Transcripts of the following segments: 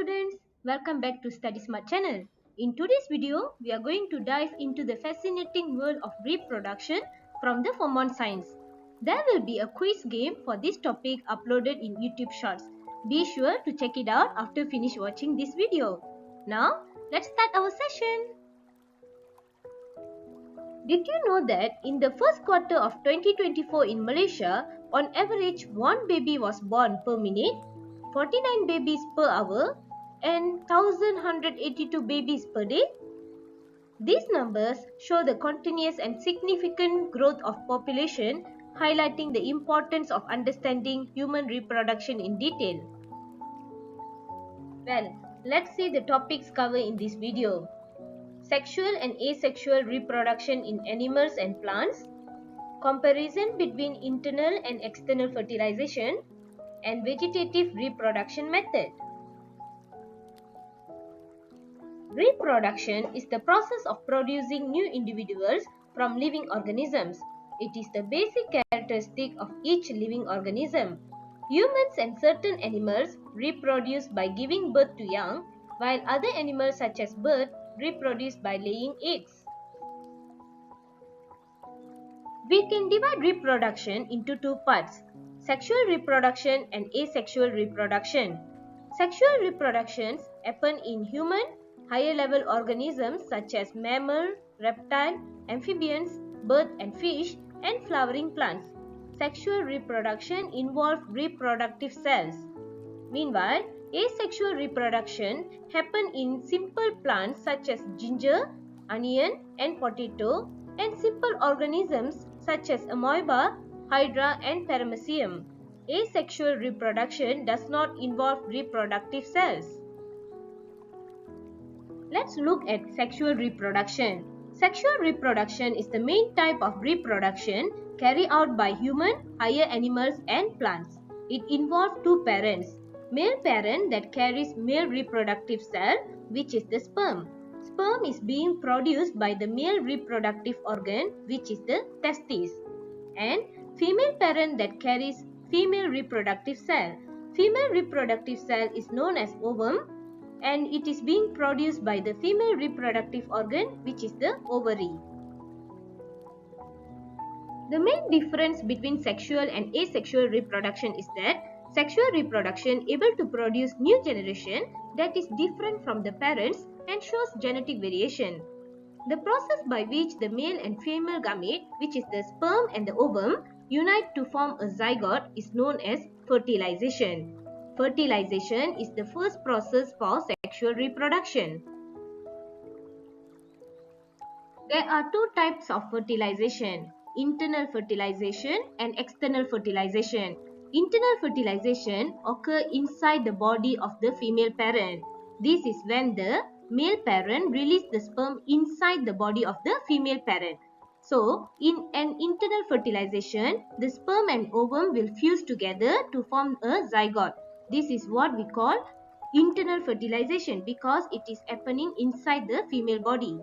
students, welcome back to Study Smart channel. In today's video, we are going to dive into the fascinating world of reproduction from the hormone science. There will be a quiz game for this topic uploaded in YouTube Shorts. Be sure to check it out after finish watching this video. Now, let's start our session. Did you know that in the first quarter of 2024 in Malaysia, on average one baby was born per minute, 49 babies per hour and 1182 babies per day? These numbers show the continuous and significant growth of population, highlighting the importance of understanding human reproduction in detail. Well, let's see the topics covered in this video. Sexual and asexual reproduction in animals and plants, comparison between internal and external fertilization, and vegetative reproduction method. Reproduction is the process of producing new individuals from living organisms. It is the basic characteristic of each living organism. Humans and certain animals reproduce by giving birth to young, while other animals such as birds reproduce by laying eggs. We can divide reproduction into two parts: sexual reproduction and asexual reproduction. Sexual reproductions happen in human, higher level organisms such as mammal, reptile, amphibians, bird and fish, and flowering plants. Sexual reproduction involves reproductive cells. Meanwhile, asexual reproduction happen in simple plants such as ginger, onion, and potato, and simple organisms such as amoeba, hydra, and paramecium. Asexual reproduction does not involve reproductive cells. Let's look at sexual reproduction. Sexual reproduction is the main type of reproduction carried out by human, higher animals, and plants. It involves two parents. Male parent that carries male reproductive cell, which is the sperm. Sperm is being produced by the male reproductive organ, which is the testes. And female parent that carries female reproductive cell. Female reproductive cell is known as ovum, and it is being produced by the female reproductive organ, which is the ovary. The main difference between sexual and asexual reproduction is that sexual reproduction able to produce new generation that is different from the parents and shows genetic variation. The process by which the male and female gamete, which is the sperm and the ovum, unite to form a zygote is known as fertilization. Fertilization is the first process for sexual reproduction. There are two types of fertilization: internal fertilization and external fertilization. Internal fertilization occurs inside the body of the female parent. This is when the male parent releases the sperm inside the body of the female parent. So, in an internal fertilization, the sperm and ovum will fuse together to form a zygote. This is what we call internal fertilization because it is happening inside the female body.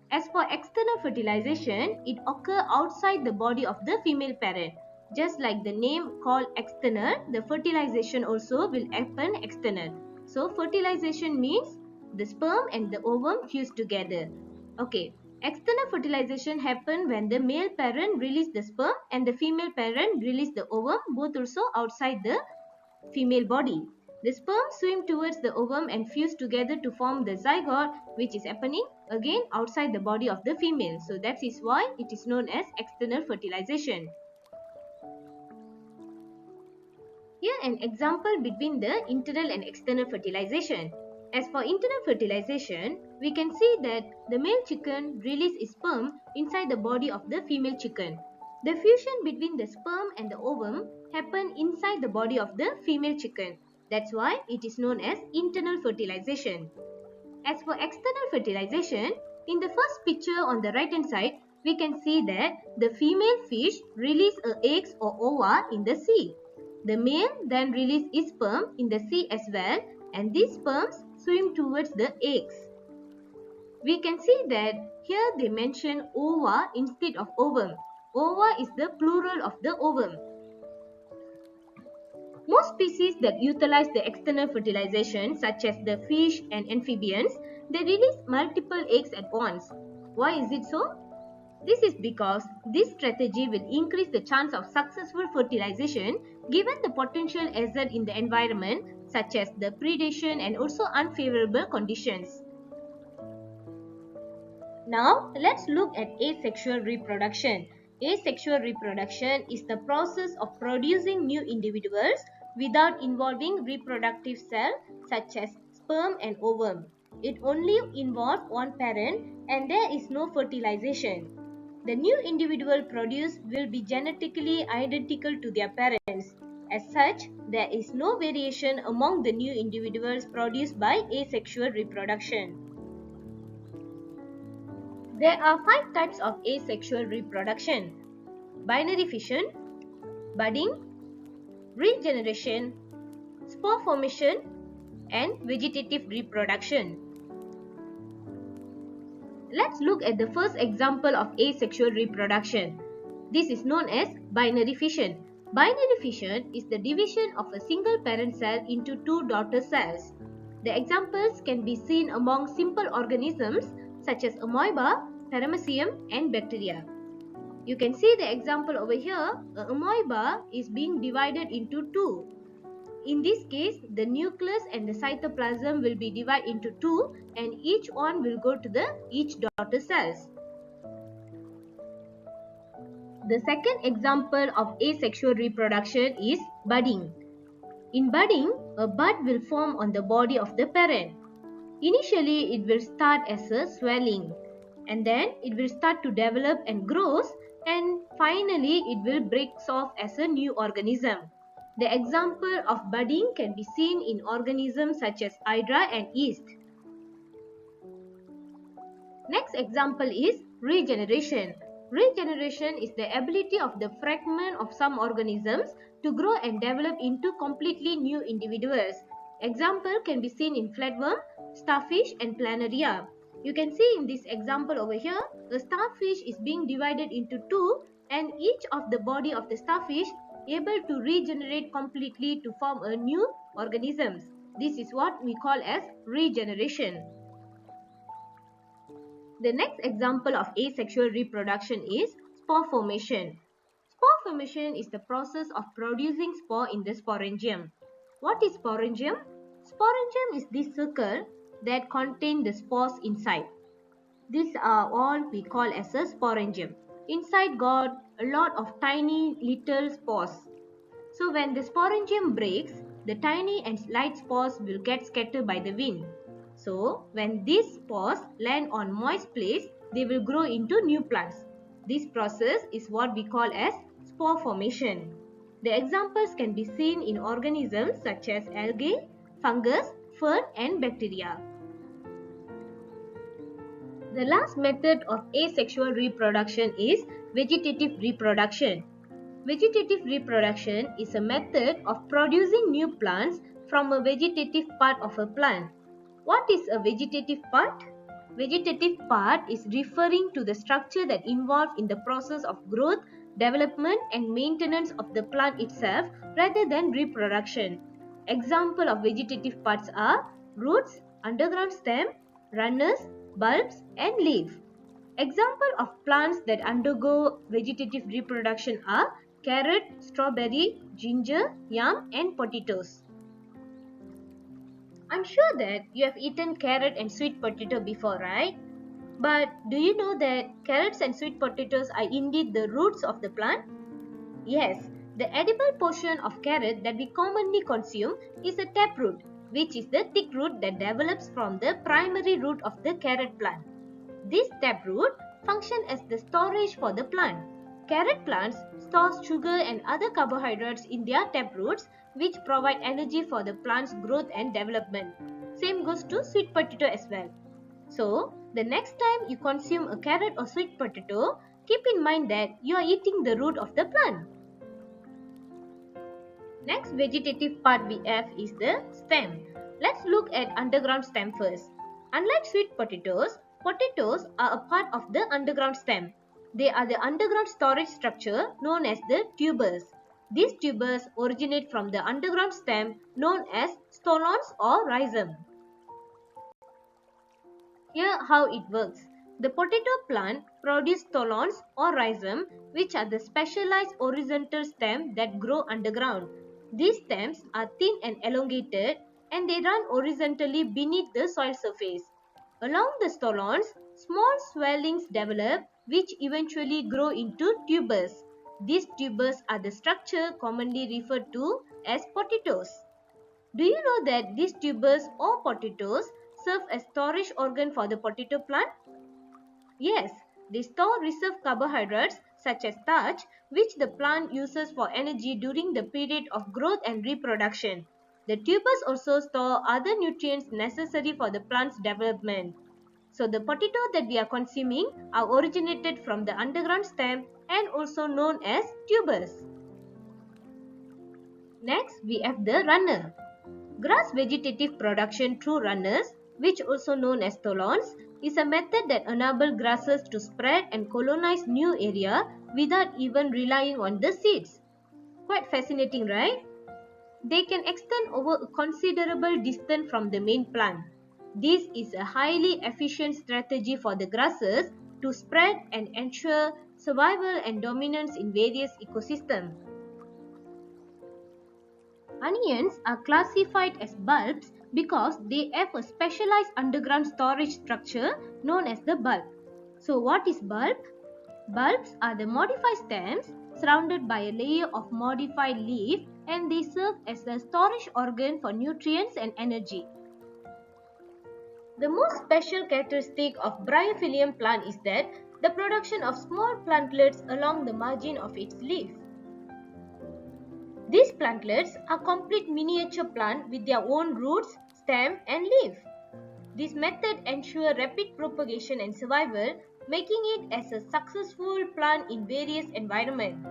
As for external fertilization, it occurs outside the body of the female parent. Just like the name called external, the fertilization also will happen external. So, fertilization means the sperm and the ovum fuse together. Okay, external fertilization happens when the male parent releases the sperm and the female parent releases the ovum, both also outside the female body. The sperm swim towards the ovum and fuse together to form the zygote, which is happening again outside the body of the female. So that is why it is known as external fertilization. Here an example between the internal and external fertilization. As for internal fertilization, we can see that the male chicken releases its sperm inside the body of the female chicken. The fusion between the sperm and the ovum happens inside the body of the female chicken. That's why it is known as internal fertilization. As for external fertilization, in the first picture on the right hand side, we can see that the female fish releases eggs or ova in the sea. The male then releases its sperm in the sea as well, and these sperms swim towards the eggs. We can see that here they mention ova instead of ovum. Ova is the plural of the ovum. Most species that utilize the external fertilization, such as the fish and amphibians, they release multiple eggs at once. Why is it so? This is because this strategy will increase the chance of successful fertilization given the potential hazard in the environment, such as the predation and also unfavorable conditions. Now, let's look at asexual reproduction. Asexual reproduction is the process of producing new individuals without involving reproductive cell such as sperm and ovum. It only involves one parent and there is no fertilization. The new individual produced will be genetically identical to their parents. As such, there is no variation among the new individuals produced by asexual reproduction. There are 5 types of asexual reproduction: binary fission, budding, regeneration, spore formation, and vegetative reproduction. Let's look at the first example of asexual reproduction. This is known as binary fission. Binary fission is the division of a single parent cell into 2 daughter cells. The examples can be seen among simple organisms such as amoeba, paramecium, and bacteria. You can see the example over here. A amoeba is being divided into 2. In this case, the nucleus and the cytoplasm will be divided into 2 and each one will go to each daughter cells. The second example of asexual reproduction is budding. In budding, a bud will form on the body of the parent. Initially, it will start as a swelling and then it will start to develop and grows and finally it will break off as a new organism. The example of budding can be seen in organisms such as hydra and yeast. Next example is regeneration. Regeneration is the ability of the fragment of some organisms to grow and develop into completely new individuals. Example can be seen in flatworm, starfish, and planaria. You can see in this example over here, the starfish is being divided into 2 and each of the body of the starfish able to regenerate completely to form a new organisms. This is what we call as regeneration. The next example of asexual reproduction is spore formation. Spore formation is the process of producing spore in the sporangium. What is sporangium? Sporangium is this circle that contains the spores inside. These are all we call as a sporangium. Inside got a lot of tiny little spores. So when the sporangium breaks, the tiny and light spores will get scattered by the wind. So when these spores land on moist place, they will grow into new plants. This process is what we call as spore formation. The examples can be seen in organisms such as algae, fungus, fern, and bacteria. The last method of asexual reproduction is vegetative reproduction. Vegetative reproduction is a method of producing new plants from a vegetative part of a plant. What is a vegetative part? Vegetative part is referring to the structure that involved in the process of growth, development, and maintenance of the plant itself rather than reproduction. Example of vegetative parts are roots, underground stem, runners, bulbs, and leaf. Example of plants that undergo vegetative reproduction are carrot, strawberry, ginger, yam, and potatoes. I'm sure that you have eaten carrot and sweet potato before, right? But do you know that carrots and sweet potatoes are indeed the roots of the plant? Yes, the edible portion of carrot that we commonly consume is a taproot, which is the thick root that develops from the primary root of the carrot plant. This taproot functions as the storage for the plant. Carrot plants store sugar and other carbohydrates in their taproots, which provide energy for the plant's growth and development. Same goes to sweet potato as well. So, the next time you consume a carrot or sweet potato, keep in mind that you are eating the root of the plant. Next vegetative part we have is the stem. Let's look at underground stem first. Unlike sweet potatoes, potatoes are a part of the underground stem. They are the underground storage structure known as the tubers. These tubers originate from the underground stem known as stolons or rhizome. Here how it works. The potato plant produces stolons or rhizome, which are the specialized horizontal stems that grow underground. These stems are thin and elongated and they run horizontally beneath the soil surface. Along the stolons, small swellings develop which eventually grow into tubers. These tubers are the structure commonly referred to as potatoes. Do you know that these tubers or potatoes serve as storage organ for the potato plant? Yes, they store reserve carbohydrates such as starch, which the plant uses for energy during the period of growth and reproduction. The tubers also store other nutrients necessary for the plant's development. So the potato that we are consuming are originated from the underground stem and also known as tubers. Next, we have the runner. Grass vegetative production through runners, which also known as stolons, is a method that enables grasses to spread and colonize new area without even relying on the seeds. Quite fascinating, right? They can extend over a considerable distance from the main plant. This is a highly efficient strategy for the grasses to spread and ensure survival and dominance in various ecosystems. Onions are classified as bulbs because they have a specialized underground storage structure known as the bulb. So what is bulb? Bulbs are the modified stems surrounded by a layer of modified leaf and they serve as a storage organ for nutrients and energy. The most special characteristic of bryophyllum plant is that the production of small plantlets along the margin of its leaf. These plantlets are complete miniature plant with their own roots, stem and leaf. This method ensures rapid propagation and survival, making it as a successful plant in various environments.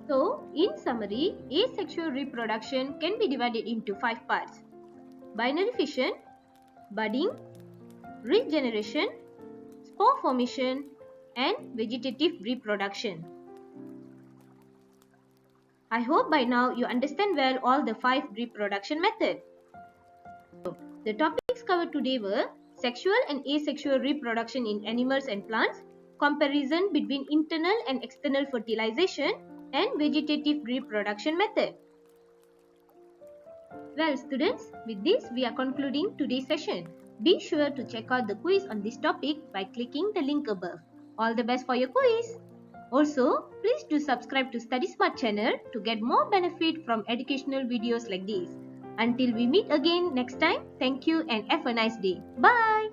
So, in summary, asexual reproduction can be divided into 5 parts: binary fission, budding, regeneration, spore formation and vegetative reproduction. I hope by now you understand well all the 5 reproduction methods. The topics covered today were sexual and asexual reproduction in animals and plants, comparison between internal and external fertilization, and vegetative reproduction method. Well students, with this we are concluding today's session. Be sure to check out the quiz on this topic by clicking the link above. All the best for your quiz! Also, please do subscribe to Study Smart channel to get more benefit from educational videos like this. Until we meet again next time, thank you and have a nice day. Bye!